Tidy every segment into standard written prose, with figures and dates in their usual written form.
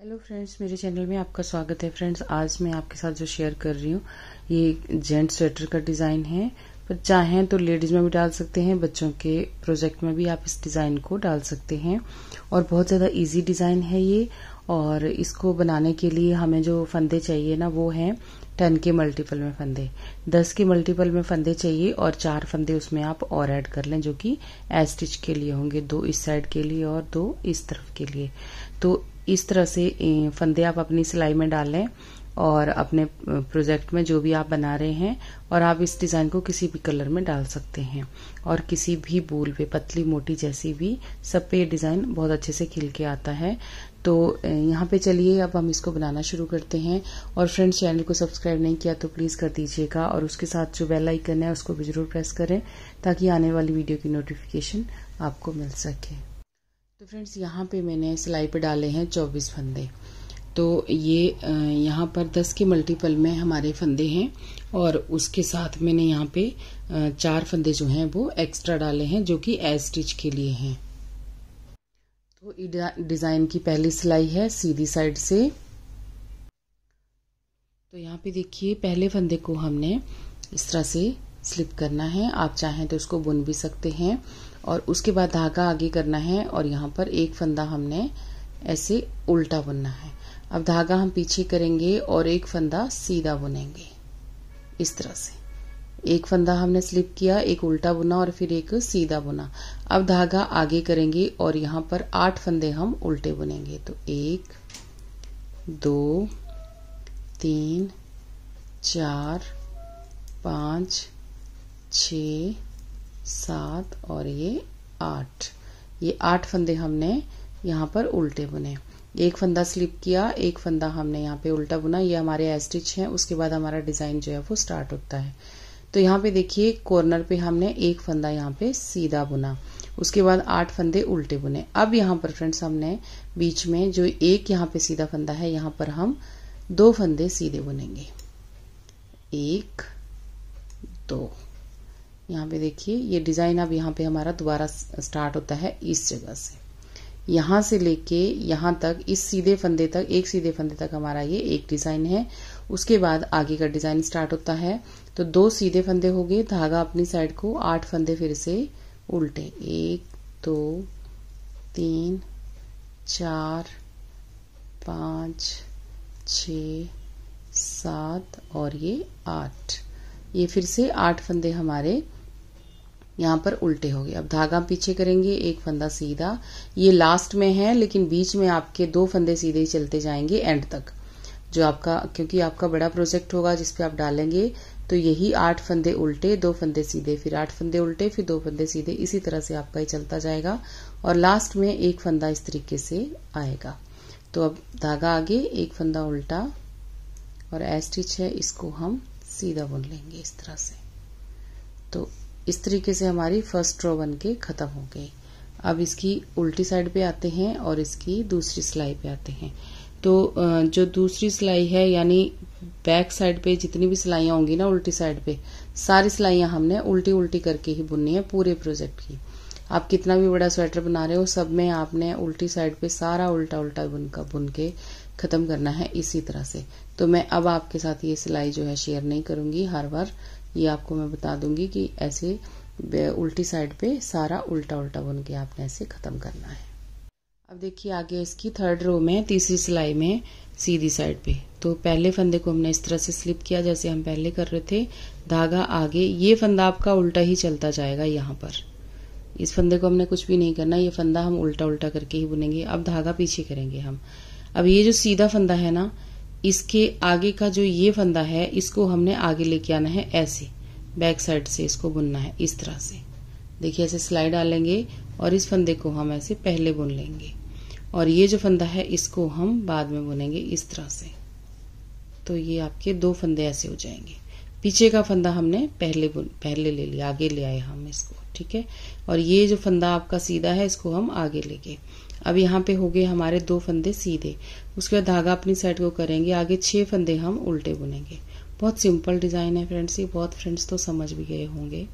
Hello friends, मेरे channel में आपका स्वागत है। फ्रेंड्स, आज मैं आपके साथ जो शेयर कर रही हूँ ये जेंट स्वेटर का डिज़ाइन है। पर चाहें तो लेडीज में भी डाल सकते हैं, बच्चों के प्रोजेक्ट में भी आप इस डिज़ाइन को डाल सकते हैं। और बहुत ज़्यादा इजी डिज़ाइन है ये। और इसको बनाने के लिए हमें जो फंदे चाहिए ना, वो हैं 10 के मल्टीपल में फंदे, 10 के मल्टीपल में फंदे चाहिए। और 4 फंदे उसमें आप और ऐड कर लें, जो कि एज स्टिच के लिए होंगे, 2 इस साइड के लिए और 2 इस तरफ के लिए। तो इस तरह से फंदे आप अपनी सिलाई में डालें और अपने प्रोजेक्ट में जो भी आप बना रहे हैं, और आप इस डिजाइन को किसी भी कलर में डाल सकते हैं। और किसी भी बूल पे, पतली मोटी जैसी भी, सब पे ये डिजाइन बहुत अच्छे से खिल के आता है। तो यहाँ पे चलिए अब हम इसको बनाना शुरू करते हैं। और फ्रेंड्स, चैनल को सब्सक्राइब नहीं किया तो प्लीज कर दीजिएगा, और उसके साथ जो बेल आइकन है उसको भी जरूर प्रेस करें, ताकि आने वाली वीडियो की नोटिफिकेशन आपको मिल सके। तो फ्रेंड्स, यहाँ पे मैंने सिलाई पे डाले हैं 24 फंदे। तो ये यहाँ पर 10 के मल्टीपल में हमारे फंदे हैं, और उसके साथ मैंने यहाँ पे 4 फंदे जो हैं वो एक्स्ट्रा डाले हैं, जो कि एज स्टिच के लिए हैं। तो डिजाइन की पहली सिलाई है सीधी साइड से। तो यहाँ पे देखिए, पहले फंदे को हमने इस तरह से स्लिप करना है। आप चाहें तो इसको बुन भी सकते हैं। और उसके बाद धागा आगे करना है, और यहाँ पर एक फंदा हमने ऐसे उल्टा बुनना है। अब धागा हम पीछे करेंगे और एक फंदा सीधा बुनेंगे इस तरह से। एक फंदा हमने स्लिप किया, एक उल्टा बुना और फिर एक सीधा बुना। अब धागा आगे करेंगे और यहाँ पर 8 फंदे हम उल्टे बुनेंगे। तो 1 2 3 4 5 6 7 और ये 8। ये 8 फंदे हमने यहाँ पर उल्टे बुने। एक फंदा स्लिप किया, एक फंदा हमने यहाँ पे उल्टा बुना। ये हमारे एज स्टिच हैं। उसके बाद हमारा डिजाइन जो है वो स्टार्ट होता है। तो यहाँ पे देखिए, कॉर्नर पे हमने एक फंदा यहाँ पे सीधा बुना, उसके बाद 8 फंदे उल्टे बुने। अब यहाँ पर फ्रेंड्स, हमने बीच में जो एक यहाँ पे सीधा फंदा है, यहाँ पर हम 2 फंदे सीधे बुनेंगे। 1 2। यहाँ पे देखिए, ये डिजाइन अब यहाँ पे हमारा दोबारा स्टार्ट होता है इस जगह से। यहाँ से लेके यहाँ तक, इस सीधे फंदे तक, एक सीधे फंदे तक हमारा ये एक डिजाइन है। उसके बाद आगे का डिजाइन स्टार्ट होता है। तो 2 सीधे फंदे हो गए, धागा अपनी साइड को, 8 फंदे फिर से उल्टे। 1 2 3 4 5 6 7 और ये 8। ये फिर से 8 फंदे हमारे यहाँ पर उल्टे हो गए। अब धागा पीछे करेंगे, एक फंदा सीधा। ये लास्ट में है, लेकिन बीच में आपके 2 फंदे सीधे ही चलते जाएंगे एंड तक, जो आपका, क्योंकि आपका बड़ा प्रोजेक्ट होगा जिसपे आप डालेंगे। तो यही 8 फंदे उल्टे, 2 फंदे सीधे, फिर 8 फंदे उल्टे, फिर 2 फंदे सीधे, इसी तरह से आपका ये चलता जाएगा। और लास्ट में एक फंदा इस तरीके से आएगा। तो अब धागा आगे, एक फंदा उल्टा, और एज स्टिच है, इसको हम सीधा बुन लेंगे इस तरह से। तो इस तरीके से हमारी फर्स्ट रो बन के खत्म हो गई। अब इसकी उल्टी साइड पे आते हैं और इसकी दूसरी सिलाई पे आते हैं। तो जो दूसरी सिलाई है, यानी बैक साइड पे जितनी भी सिलाइयां होंगी ना उल्टी साइड पे, सारी सिलाइयां हमने उल्टी उल्टी करके ही बुननी है पूरे प्रोजेक्ट की। आप कितना भी बड़ा स्वेटर बना रहे हो, सब में आपने उल्टी साइड पे सारा उल्टा उल्टा बुन के खत्म करना है इसी तरह से। तो मैं अब आपके साथ ये सिलाई जो है शेयर नहीं करूंगी। हर बार ये आपको मैं बता दूंगी कि ऐसे उल्टी साइड पे सारा उल्टा उल्टा बुन के आपने ऐसे खत्म करना है। अब देखिए, आगे इसकी थर्ड रो में तीसरी सिलाई में सीधी साइड पे, तो पहले फंदे को हमने इस तरह से स्लिप किया जैसे हम पहले कर रहे थे। धागा आगे, ये फंदा आपका उल्टा ही चलता जाएगा। यहाँ पर इस फंदे को हमने कुछ भी नहीं करना, ये फंदा हम उल्टा उल्टा करके ही बुनेंगे। अब धागा पीछे करेंगे हम। अब ये जो सीधा फंदा है ना, इसके आगे का जो ये फंदा है, इसको हमने आगे लेके आना है, ऐसे बैक साइड से इसको बुनना है इस तरह से। देखिए, ऐसे सिलाई डालेंगे और इस फंदे को हम ऐसे पहले बुन लेंगे, और ये जो फंदा है इसको हम बाद में बुनेंगे इस तरह से। तो ये आपके 2 फंदे ऐसे हो जाएंगे। पीछे का फंदा हमने पहले ले लिया, आगे ले आए हम इसको, ठीक है। और ये जो फंदा आपका सीधा है, इसको हम आगे ले गए। अब यहाँ पे हो गए हमारे 2 फंदे सीधे। उसके बाद धागा अपनी साइड को करेंगे, आगे 6 फंदे हम उल्टे बुनेंगे। बहुत सिंपल डिजाइन है फ्रेंड्स, ये बहुत फ्रेंड्स तो समझ भी गए होंगे।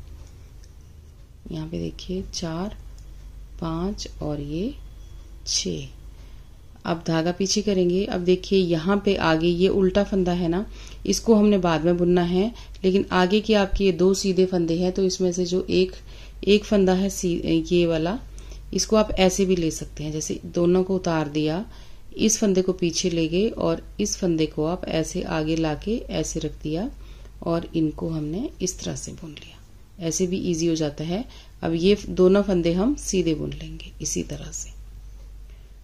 यहाँ पे देखिए 4 5 और ये 6। अब धागा पीछे करेंगे। अब देखिए यहाँ पे आगे ये उल्टा फंदा है ना, इसको हमने बाद में बुनना है, लेकिन आगे के आपके ये 2 सीधे फंदे हैं, तो इसमें से जो एक फंदा है ये वाला, इसको आप ऐसे भी ले सकते हैं। जैसे दोनों को उतार दिया, इस फंदे को पीछे ले गए और इस फंदे को आप ऐसे आगे लाके ऐसे रख दिया और इनको हमने इस तरह से बुन लिया। ऐसे भी इजी हो जाता है। अब ये दोनों फंदे हम सीधे बुन लेंगे इसी तरह से।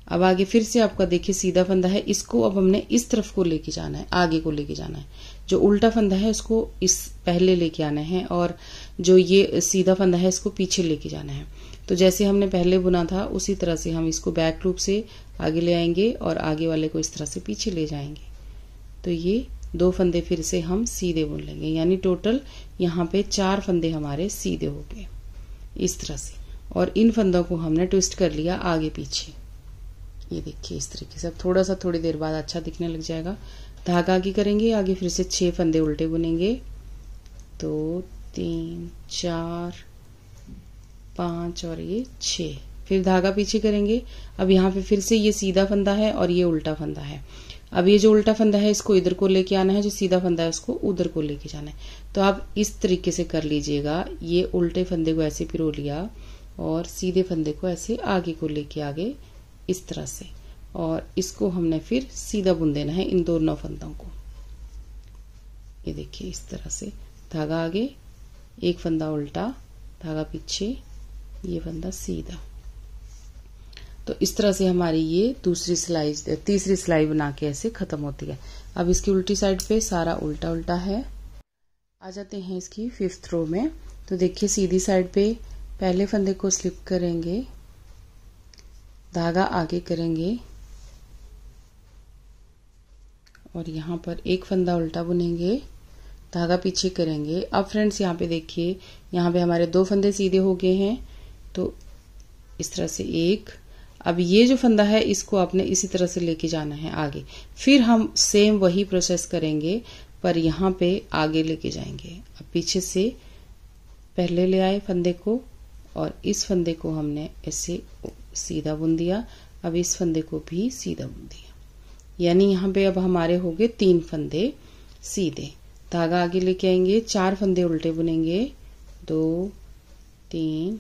अब आगे फिर से आपका देखिए सीधा फंदा है, इसको अब हमने इस तरफ को लेके जाना है, आगे को लेके जाना है। जो उल्टा फंदा है उसको इस पहले लेके आना है और जो ये सीधा फंदा है इसको पीछे लेके जाना है। तो जैसे हमने पहले बुना था उसी तरह से हम इसको बैक लूप से आगे ले आएंगे और आगे वाले को इस तरह से पीछे ले जाएंगे। तो ये 2 फंदे फिर से हम सीधे बुन लेंगे, यानी टोटल यहाँ पे 4 फंदे हमारे सीधे हो गए इस तरह से। और इन फंदों को हमने ट्विस्ट कर लिया आगे पीछे। ये देखिए इस तरीके से। अब थोड़ा सा थोड़ी देर बाद अच्छा दिखने लग जाएगा। धागा आगे करेंगे, आगे फिर से 6 फंदे उल्टे बुनेंगे। 2 3 4 5 और ये 6। फिर धागा पीछे करेंगे। अब यहाँ पे फिर से ये सीधा फंदा है और ये उल्टा फंदा है। अब ये जो उल्टा फंदा है इसको इधर को लेके आना है, जो सीधा फंदा है उसको उधर को लेके जाना है। तो आप इस तरीके से कर लीजिएगा। ये उल्टे फंदे को ऐसे पिरो लिया और सीधे फंदे को ऐसे आगे को लेके आगे इस तरह से, और इसको हमने फिर सीधा बुन देना है इन दोनों फंदों को। ये देखिए इस तरह से, धागा आगे, एक फंदा उल्टा, धागा पीछे, ये फंदा सीधा। तो इस तरह से हमारी ये तीसरी सिलाई बना के ऐसे खत्म होती है। अब इसकी उल्टी साइड पे सारा उल्टा उल्टा है। आ जाते हैं इसकी 5th रो में। तो देखिए सीधी साइड पे पहले फंदे को स्लिप करेंगे, धागा आगे करेंगे और यहाँ पर एक फंदा उल्टा बुनेंगे, धागा पीछे करेंगे। अब फ्रेंड्स यहाँ पे देखिए, यहाँ पे हमारे 2 फंदे सीधे हो गए हैं। तो इस तरह से एक, अब ये जो फंदा है इसको आपने इसी तरह से लेके जाना है आगे। फिर हम सेम वही प्रोसेस करेंगे पर यहाँ पे आगे लेके जाएंगे। अब पीछे से पहले ले आए फंदे को और इस फंदे को हमने ऐसे सीधा बुन दिया। अब इस फंदे को भी सीधा बुन दिया, यानी यहाँ पे अब हमारे हो गए 3 फंदे सीधे। धागा आगे लेके आएंगे, 4 फंदे उल्टे बुनेंगे, 2 3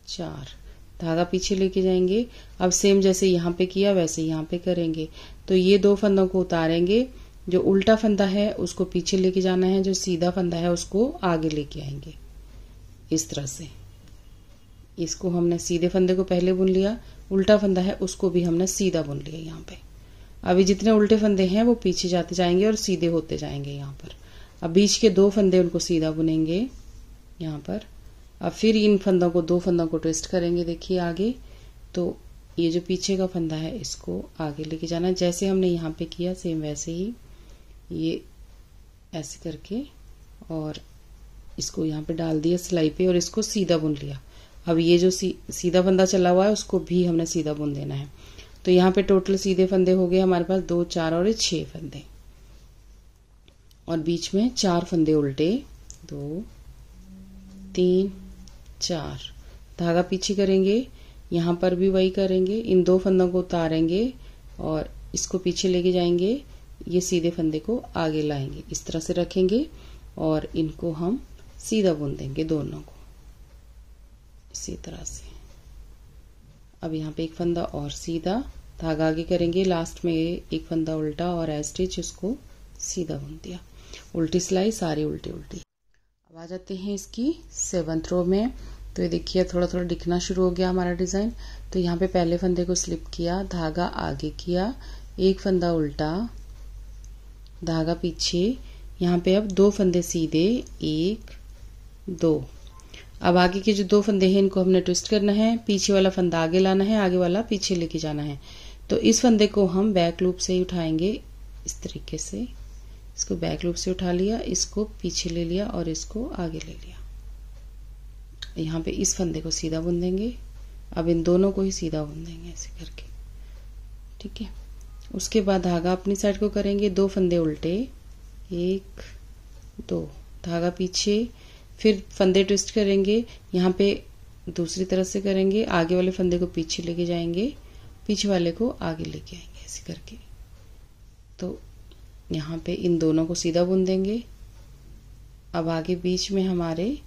4, धागा पीछे लेके जाएंगे। अब सेम जैसे यहाँ पे किया वैसे यहाँ पे करेंगे। तो ये 2 फंदों को उतारेंगे, जो उल्टा फंदा है उसको पीछे लेके जाना है, जो सीधा फंदा है उसको आगे लेके आएंगे इस तरह से। इसको हमने सीधे फंदे को पहले बुन लिया, उल्टा फंदा है उसको भी हमने सीधा बुन लिया यहाँ पे। अभी जितने उल्टे फंदे हैं वो पीछे जाते जाएंगे और सीधे होते जाएंगे यहाँ पर। अब बीच के 2 फंदे उनको सीधा बुनेंगे यहाँ पर। अब फिर इन फंदों को 2 फंदों को ट्विस्ट करेंगे, देखिए आगे। तो ये जो पीछे का फंदा है इसको आगे लेके जाना है, जैसे हमने यहाँ पे किया सेम वैसे ही, ये ऐसे करके और इसको यहाँ पे डाल दिया सिलाई पे और इसको सीधा बुन लिया। अब ये जो सीधा फंदा चला हुआ है उसको भी हमने सीधा बुन देना है। तो यहाँ पे टोटल सीधे फंदे हो गए हमारे पास 2 4 और 6 फंदे, और बीच में 4 फंदे उल्टे, 2 3 4, धागा पीछे करेंगे, यहाँ पर भी वही करेंगे। इन 2 फंदों को उतारेंगे और इसको पीछे लेके जाएंगे, ये सीधे फंदे को आगे लाएंगे, इस तरह से रखेंगे और इनको हम सीधा बुन देंगे दोनों को इसी तरह से। अब यहाँ पे एक फंदा और सीधा, धागा आगे करेंगे, लास्ट में एक फंदा उल्टा और एस्टिच उसको सीधा बुन दिया। उल्टी सिलाई सारी उल्टी उल्टी। अब आ जाते हैं इसकी 7th रो में। तो ये देखिए थोड़ा थोड़ा दिखना शुरू हो गया हमारा डिजाइन। तो यहाँ पे पहले फंदे को स्लिप किया, धागा आगे किया, एक फंदा उल्टा, धागा पीछे, यहाँ पे अब 2 फंदे सीधे, 1 2। अब आगे के जो 2 फंदे हैं इनको हमने ट्विस्ट करना है, पीछे वाला फंदा आगे लाना है, आगे वाला पीछे लेके जाना है। तो इस फंदे को हम बैक लूप से ही उठाएंगे इस तरीके से, इसको बैक लूप से उठा लिया, इसको पीछे ले लिया और इसको आगे ले लिया। यहाँ पे इस फंदे को सीधा बुन देंगे, अब इन दोनों को ही सीधा बुन देंगे ऐसे करके, ठीक है। उसके बाद धागा अपनी साइड को करेंगे, 2 फंदे उल्टे, 1 2, धागा पीछे, फिर फंदे ट्विस्ट करेंगे, यहाँ पे दूसरी तरफ से करेंगे, आगे वाले फंदे को पीछे लेके जाएंगे, पीछे वाले को आगे लेके आएंगे। ऐसे करके। तो यहाँ पे इन दोनों को सीधा बुन देंगे। अब आगे बीच में हमारे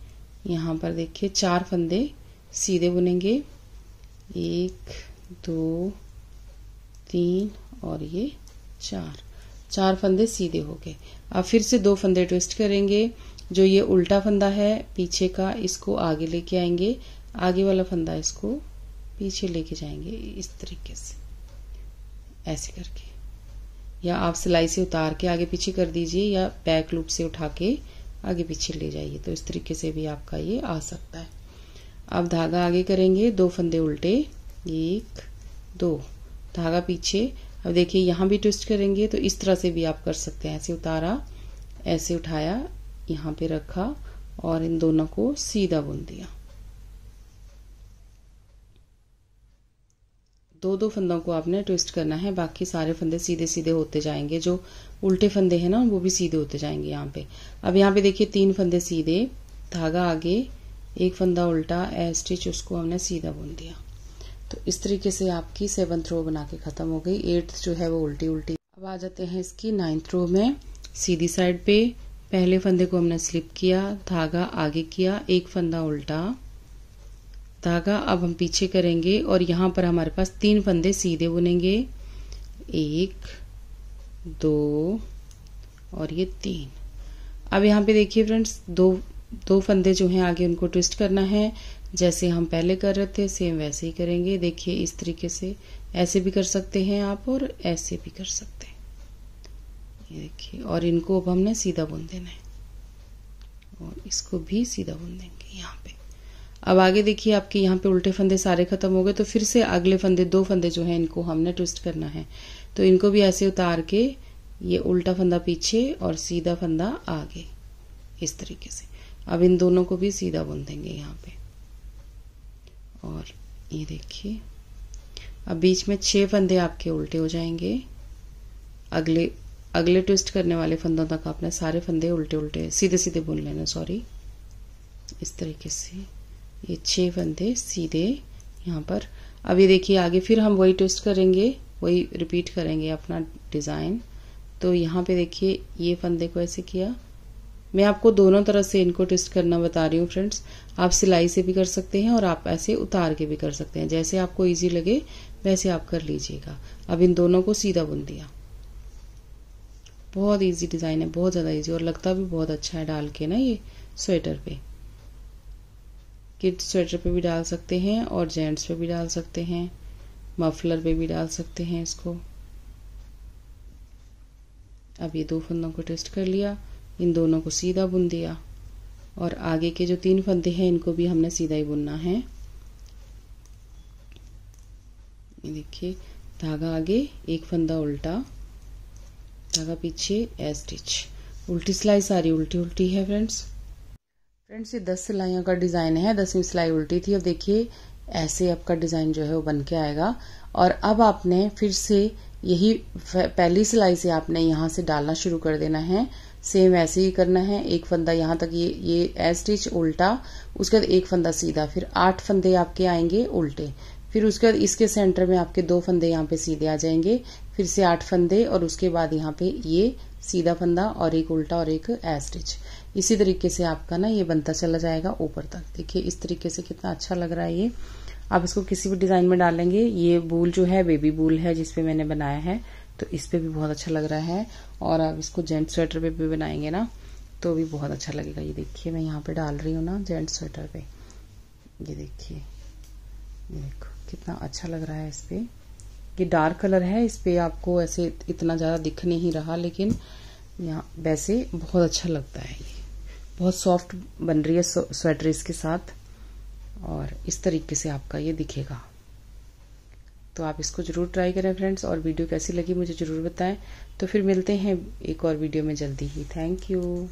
यहाँ पर देखिए 4 फंदे सीधे बुनेंगे, 1 2 3 और ये 4 फंदे सीधे हो गए। अब फिर से 2 फंदे ट्विस्ट करेंगे। जो ये उल्टा फंदा है पीछे का, इसको आगे लेके आएंगे, आगे वाला फंदा इसको पीछे लेके जाएंगे इस तरीके से, ऐसे करके। या आप सिलाई से उतार के आगे पीछे कर दीजिए या बैक लूप से उठा के आगे पीछे ले जाइए, तो इस तरीके से भी आपका ये आ सकता है। अब धागा आगे करेंगे, 2 फंदे उल्टे, 1 2, धागा पीछे। अब देखिए यहाँ भी ट्विस्ट करेंगे, तो इस तरह से भी आप कर सकते हैं। ऐसे उतारा, ऐसे उठाया, यहाँ पे रखा और इन दोनों को सीधा बुन दिया। 2 फंदों को आपने ट्विस्ट करना है, बाकी सारे फंदे सीधे सीधे होते जाएंगे। जो उल्टे फंदे हैं ना वो भी सीधे होते जाएंगे यहाँ पे। अब यहाँ पे देखिए 3 फंदे सीधे, धागा आगे, 1 फंदा उल्टा, ए स्टिच, उसको हमने सीधा बुन दिया। तो इस तरीके से आपकी 7th रो बना के खत्म हो गई। 8th जो है वो उल्टी उल्टी। अब आ जाते हैं इसकी 9th रो में। सीधी साइड पे पहले फंदे को हमने स्लिप किया, धागा आगे किया, 1 फंदा उल्टा, धागा अब हम पीछे करेंगे और यहाँ पर हमारे पास 3 फंदे सीधे बुनेंगे, 1 2 और ये 3। अब यहाँ पे देखिए फ्रेंड्स, दो फंदे जो हैं आगे उनको ट्विस्ट करना है। जैसे हम पहले कर रहे थे सेम वैसे ही करेंगे। देखिए इस तरीके से, ऐसे भी कर सकते हैं आप और ऐसे भी कर सकते हैं, ये देखिए। और इनको अब हमने सीधा बुन देना है और इसको भी सीधा बुन देंगे यहाँ पे। अब आगे देखिए आपके यहाँ पे उल्टे फंदे सारे खत्म हो गए, तो फिर से अगले फंदे 2 फंदे जो हैं इनको हमने ट्विस्ट करना है। तो इनको भी ऐसे उतार के ये उल्टा फंदा पीछे और सीधा फंदा आगे, इस तरीके से। अब इन दोनों को भी सीधा बुन देंगे यहाँ पे। और ये देखिए अब बीच में 6 फंदे आपके उल्टे हो जाएंगे। अगले ट्विस्ट करने वाले फंदों तक आपने सारे फंदे उल्टे उल्टे सीधे सीधे बुन लेना, सॉरी, इस तरीके से। ये 6 फंदे सीधे यहाँ पर। अब ये देखिए आगे फिर हम वही ट्विस्ट करेंगे, वही रिपीट करेंगे अपना डिजाइन। तो यहाँ पे देखिए ये फंदे को ऐसे किया। मैं आपको दोनों तरह से इनको ट्विस्ट करना बता रही हूँ फ्रेंड्स। आप सिलाई से भी कर सकते हैं और आप ऐसे उतार के भी कर सकते हैं, जैसे आपको इजी लगे वैसे आप कर लीजिएगा। अब इन दोनों को सीधा बुन दिया। बहुत इजी डिजाइन है, बहुत ज्यादा इजी, और लगता भी बहुत अच्छा है डाल के ना। ये स्वेटर पे, किड्स स्वेटर पे भी डाल सकते हैं और जेंट्स पे भी डाल सकते हैं, मफलर पे भी डाल सकते हैं इसको। अब ये 2 फंदों को ट्विस्ट कर लिया, इन दोनों को सीधा बुन दिया और आगे के जो 3 फंदे हैं इनको भी हमने सीधा ही बुनना है। ये देखिए धागा आगे, 1 फंदा उल्टा, धागा पीछे, ए स्टिच। उल्टी सिलाई सारी उल्टी उल्टी है फ्रेंड्स। ये 10 सिलाइयों का डिजाइन है, 10वीं सिलाई उल्टी थी। अब देखिए ऐसे आपका डिजाइन जो है वो बन के आएगा। और अब आपने फिर से यही पहली सिलाई से आपने यहाँ से डालना शुरू कर देना है। सेम ऐसे ही करना है। 1 फंदा यहाँ तक, ये ए स्टिच उल्टा, उसके बाद 1 फंदा सीधा, फिर 8 फंदे आपके आएंगे उल्टे, फिर उसके बाद इसके सेंटर में आपके 2 फंदे यहाँ पे सीधे आ जाएंगे, फिर से 8 फंदे और उसके बाद यहाँ पे ये सीधा फंदा और 1 उल्टा और 1 ए स्टिच। इसी तरीके से आपका ना ये बनता चला जाएगा ऊपर तक। देखिए इस तरीके से कितना अच्छा लग रहा है ये। आप इसको किसी भी डिजाइन में डालेंगे। ये बूल जो है बेबी बूल है जिसपे मैंने बनाया है, तो इस पे भी बहुत अच्छा लग रहा है। और आप इसको जेंट स्वेटर पे भी बनाएंगे ना तो भी बहुत अच्छा लगेगा। ये देखिए मैं यहाँ पे डाल रही हूँ ना जेंट स्वेटर पे, ये देखिए, ये देखो कितना अच्छा लग रहा है इस पे। ये डार्क कलर है, इस पे आपको ऐसे इतना ज्यादा दिख नहीं रहा, लेकिन यहाँ वैसे बहुत अच्छा लगता है। ये बहुत सॉफ्ट बन रही है स्वेटर इसके साथ, और इस तरीके से आपका ये दिखेगा। तो आप इसको जरूर ट्राई करें फ्रेंड्स, और वीडियो कैसी लगी मुझे जरूर बताएं। तो फिर मिलते हैं एक और वीडियो में जल्दी ही। Thank you.